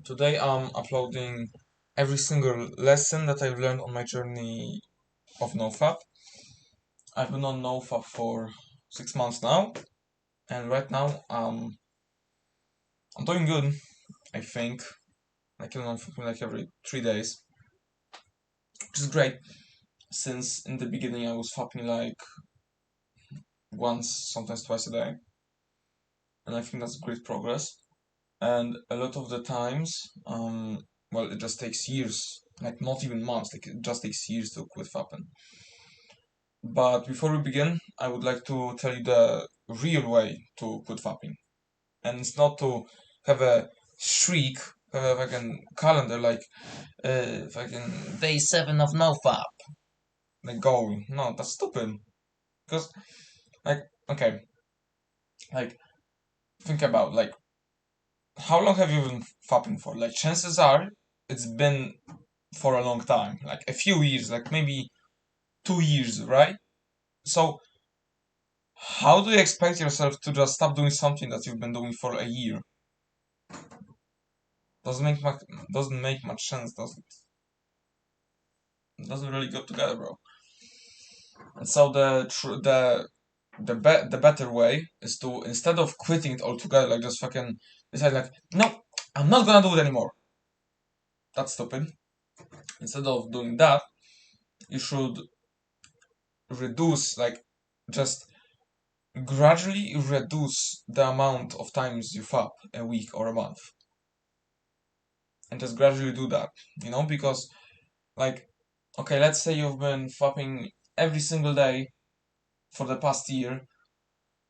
Today I'm uploading every single lesson that I've learned on my journey of NoFap. I've been on NoFap for 6 months now, and right now I'm doing good. I think I'm fapping like every 3 days, which is great. Since in the beginning I was fapping like once, sometimes twice a day, and I think that's great progress. And a lot of the times, well, it just takes years, like not even months, like it just takes years to quit fapping. But before we begin, I would like to tell you the real way to quit fapping. And it's not to have a streak, have a fucking calendar like fucking day 7 of NoFap, like goal. No, that's stupid. Because, like, okay, like, think about, like, how long have you been fapping for? Like, chances are it's been for a long time, like a few years, like maybe 2 years, right? So, how do you expect yourself to just stop doing something that you've been doing for a year? Doesn't make much doesn't make much sense, does it? Doesn't really go together, bro. And so the better way is to, instead of quitting it altogether, like just fucking decide like, no, I'm not gonna do it anymore. That's stupid. Instead of doing that, you should reduce, like, just gradually reduce the amount of times you fap a week or a month, and just gradually do that. Because, like, okay, let's say you've been fapping every single day for the past year,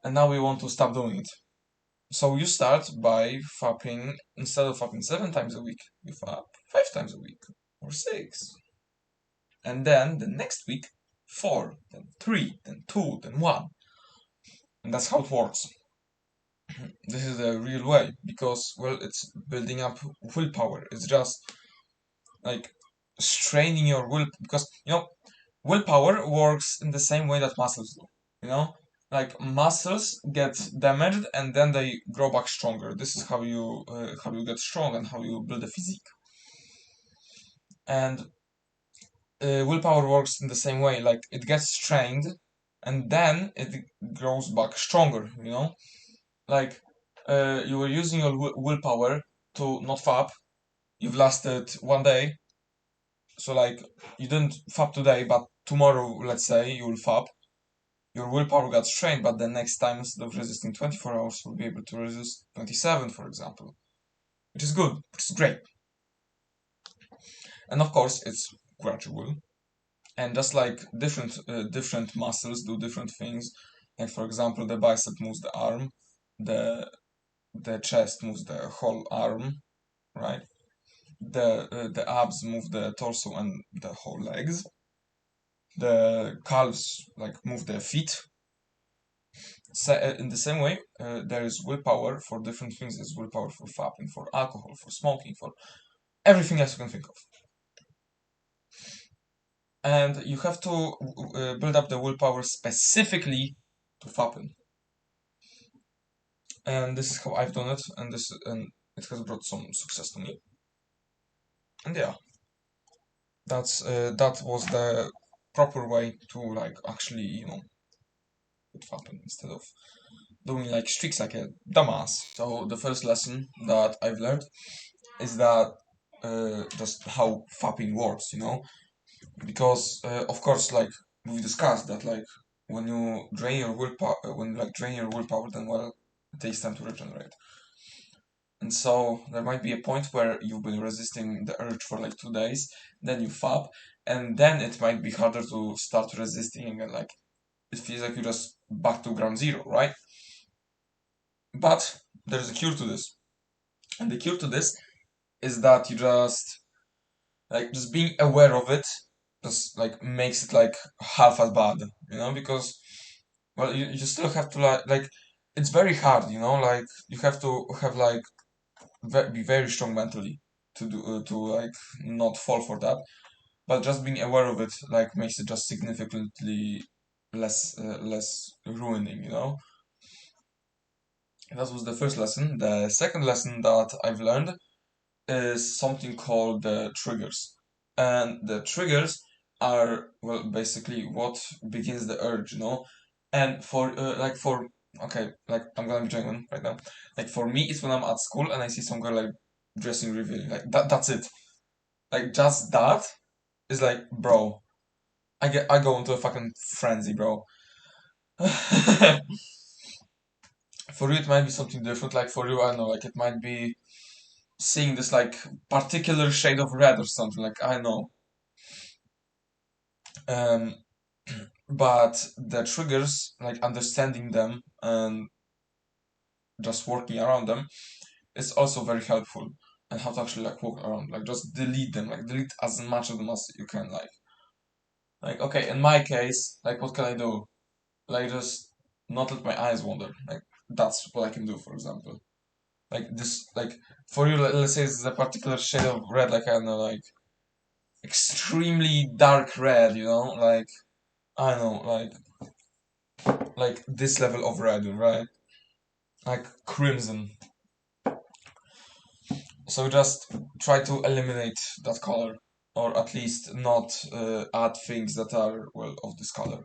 and now we want to stop doing it. So you start by fapping, instead of fapping 7 times a week, you fap 5 times a week, or six. And then the next week, four, then three, then two, then one. And that's how it works. This is the real way, because, well, it's building up willpower. It's just like straining your will, because, willpower works in the same way that muscles do. You know, like muscles get damaged and then they grow back stronger. This is how you get strong and how you build a physique. And willpower works in the same way. Like, it gets strained and then it grows back stronger. Like, you were using your willpower to not fap. You've lasted one day, so like you didn't fap today, but tomorrow, let's say, you will fap. Your willpower got strained, but the next time, instead of resisting 24 hours, you'll be able to resist 27, for example, which is good, which is great. And of course, it's gradual, and just like different muscles do different things. Like, for example, the bicep moves the arm, the the chest moves the whole arm, right? The abs move the torso and the whole legs. The calves like move their feet. In the same way, there is willpower for different things. There's willpower for fapping, for alcohol, for smoking, for everything else you can think of. And you have to build up the willpower specifically to fapping. And this is how I've done it, and it has brought some success to me. And yeah, that was the proper way to, like, actually, quit fapping instead of doing like streaks like a dumbass. So the first lesson that I've learned is that just how fapping works, because of course, like, we discussed that, like, when you drain your willpower, then, well, it takes time to regenerate. And so there might be a point where you've been resisting the urge for like 2 days, then you fap, and then it might be harder to start resisting again. Like, it feels like you're just back to ground zero, right? But there's a cure to this, and the cure to this is that you just being aware of it just like makes it like half as bad, because, well, you still have to, like, it's very hard, like, you have to have, like, be very strong mentally to like not fall for that. But just being aware of it, like, makes it just significantly less ruining. That was the first lesson. The second lesson that I've learned is something called the triggers. And the triggers are, well, basically what begins the urge, And okay, like I'm gonna be genuine right now. Like for me, it's when I'm at school and I see some girl like dressing revealing. Like that's it. Like just that is like, bro, I go into a fucking frenzy, bro. For you, it might be something different. Like for you, I don't know, like it might be seeing this like particular shade of red or something. Like I know. Um, but the triggers, like understanding them and just working around them, is also very helpful. And how to actually like walk around, like just delete them, like delete as much of them as you can. Like okay, in my case, like what can I do? Like just not let my eyes wander. Like that's what I can do, for example. Like this, like for you, let's say it's a particular shade of red, like I don't know, like extremely dark red, like I don't know, like this level of red, right? Like crimson. So just try to eliminate that color, or at least not add things that are, well, of this color.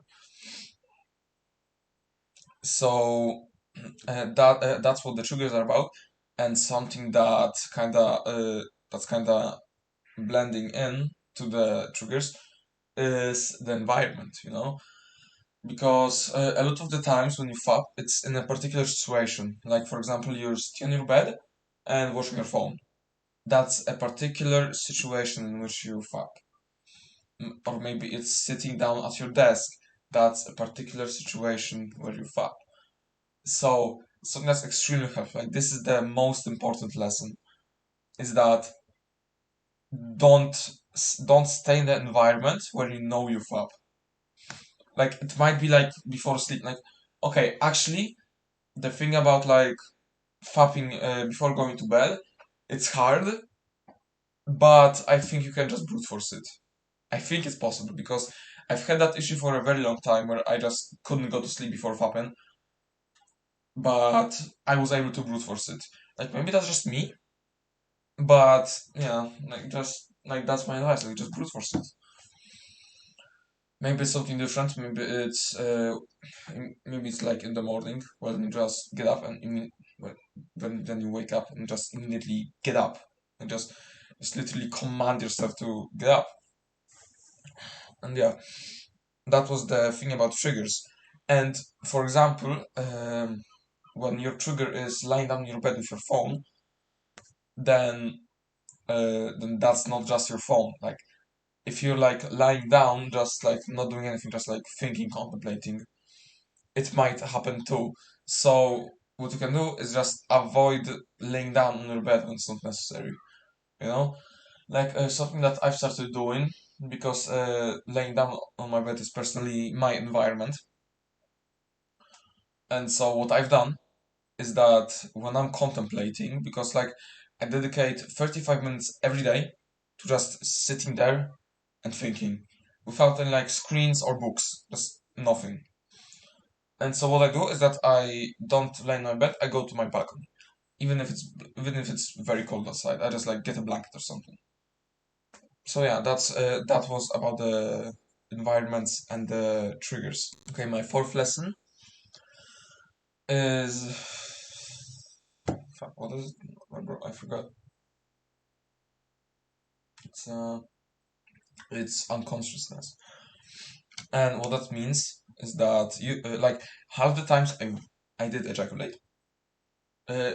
So that's what the triggers are about, and something that's kinda blending in to the triggers is the environment, because a lot of the times when you fap, it's in a particular situation. Like for example, you're sitting on your bed and watching your phone. That's a particular situation in which you fap. Or maybe it's sitting down at your desk. That's a particular situation where you fap. So something that's extremely helpful. Like this is the most important lesson: is that don't don't stay in the environment where you know you fap. Like it might be like before sleep. Like okay, actually, the thing about like fapping before going to bed, it's hard, but I think you can just brute force it. I think it's possible because I've had that issue for a very long time where I just couldn't go to sleep before fapping, but I was able to brute force it. Like maybe that's just me, but yeah, like just like that's my advice. Like just brute force it. Maybe it's something different. Maybe it's like in the morning when you just get up and well, when then you wake up and just immediately get up and just literally command yourself to get up. And yeah, that was the thing about triggers. And for example, when your trigger is lying down in your bed with your phone, then then that's not just your phone. Like if you're like lying down, just like not doing anything, just like thinking, contemplating, it might happen too. So what you can do is just avoid laying down on your bed when it's not necessary. You know, like something that I've started doing because laying down on my bed is personally my environment. And so what I've done is that when I'm contemplating, because like I dedicate 35 minutes every day to just sitting there and thinking without any like screens or books, just nothing. And so what I do is that I don't lay in my bed, I go to my balcony. Even if it's very cold outside, I just like get a blanket or something. So yeah, that was about the environments and the triggers. Okay, my fourth lesson is fuck, what is it? I forgot. It's uh it's unconsciousness. And what that means is that you like half the times I did ejaculate uh,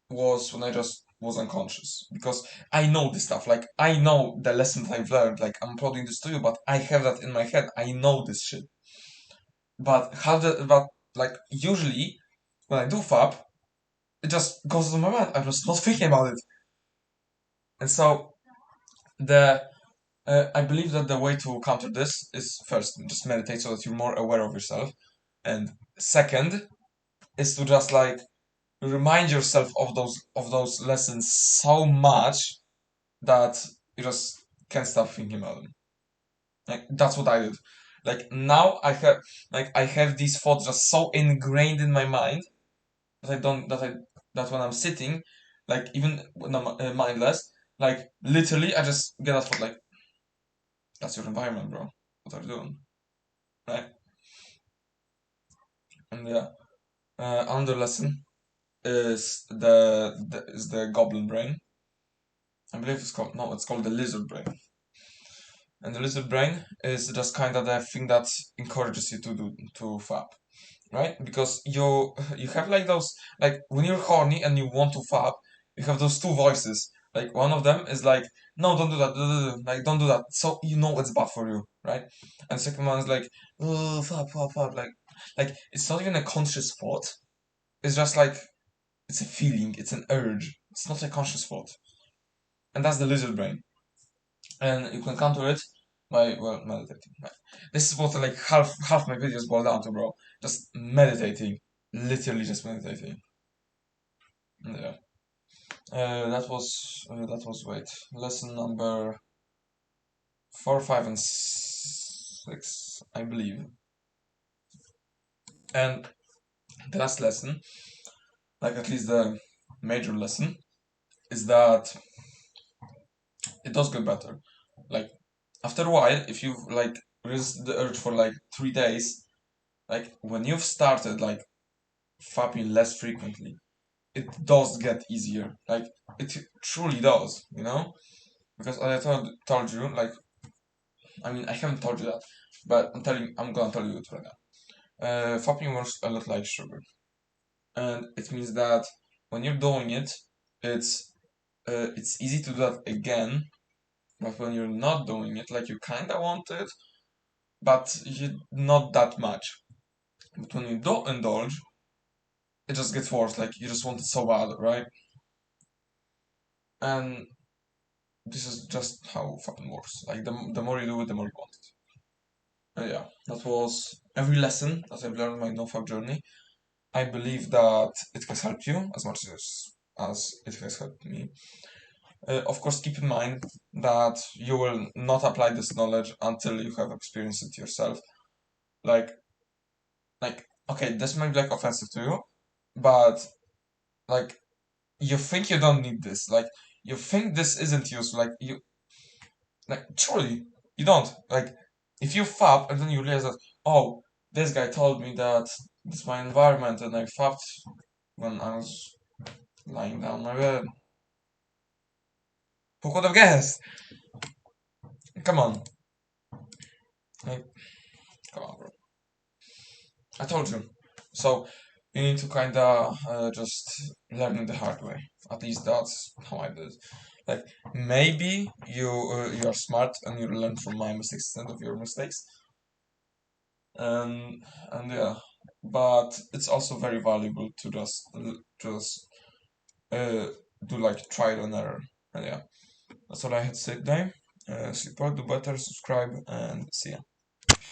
was when I just was unconscious because I know this stuff. Like I know the lessons I've learned. Like I'm putting this to you, but I have that in my head. I know this shit. But like usually when I do fap, it just goes to my mind. I'm just not thinking about it. And so the I believe that the way to counter this is first just meditate so that you're more aware of yourself, and second is to just like remind yourself of those lessons so much that you just can't stop thinking about them. Like that's what I did. Like now I have these thoughts just so ingrained in my mind that I don't that I that when I'm sitting, like even when I'm mindless, Like literally, I just get that for like, that's your environment, bro. What are you doing, right? And yeah, another lesson is the goblin brain. I believe it's called no, it's called the lizard brain. And the lizard brain is just kind of the thing that encourages you to fap, right? Because you have like those, like when you're horny and you want to fap, you have those two voices. Like one of them is like, no, don't do that, like don't do that. So you know it's bad for you, right? And the second one is like, oh, fap, fap, fap, like it's not even a conscious thought. It's just like it's a feeling, it's an urge. It's not a conscious thought, and that's the lizard brain. And you can counter it by well meditating. This is what like half my videos boil down to, bro. Just meditating, literally just meditating. Yeah. That was wait, lesson number 4, 5, and 6, I believe. And the last lesson, like at least the major lesson, is that it does get better. Like after a while, if you like resist the urge for like 3 days, like when you've started like fapping less frequently, it does get easier. Like it truly does, you know? Because as I told you, like I mean I haven't told you that, but I'm gonna tell you it right now. Fapping works a lot like sugar, and it means that when you're doing it, it's easy to do that again. But when you're not doing it, like you kinda want it, but you not that much. But when you don't indulge, it just gets worse. Like you just want it so bad, right? And this is just how fucking works. Like the more you do it, the more you want it. Yeah, that was every lesson that I've learned on my NoFap journey. I believe that it has helped you as much as it has helped me. Of course, keep in mind that you will not apply this knowledge until you have experienced it yourself. Like, okay, this might be like offensive to you, but like, you think you don't need this. Like, you think this isn't useful. Like truly, you don't. Like, if you fap and then you realize that, oh, this guy told me that this is my environment and I fapped when I was lying down my bed. Who could have guessed? Come on. Like, come on, bro. I told you. So, you need to kinda just learn it the hard way. At least that's how I did. Like, maybe you are smart and you learn from my mistakes instead of your mistakes. And yeah, but it's also very valuable to just uh, do like trial and error. And yeah, that's all I had to say today. Support, do better, subscribe, and see ya.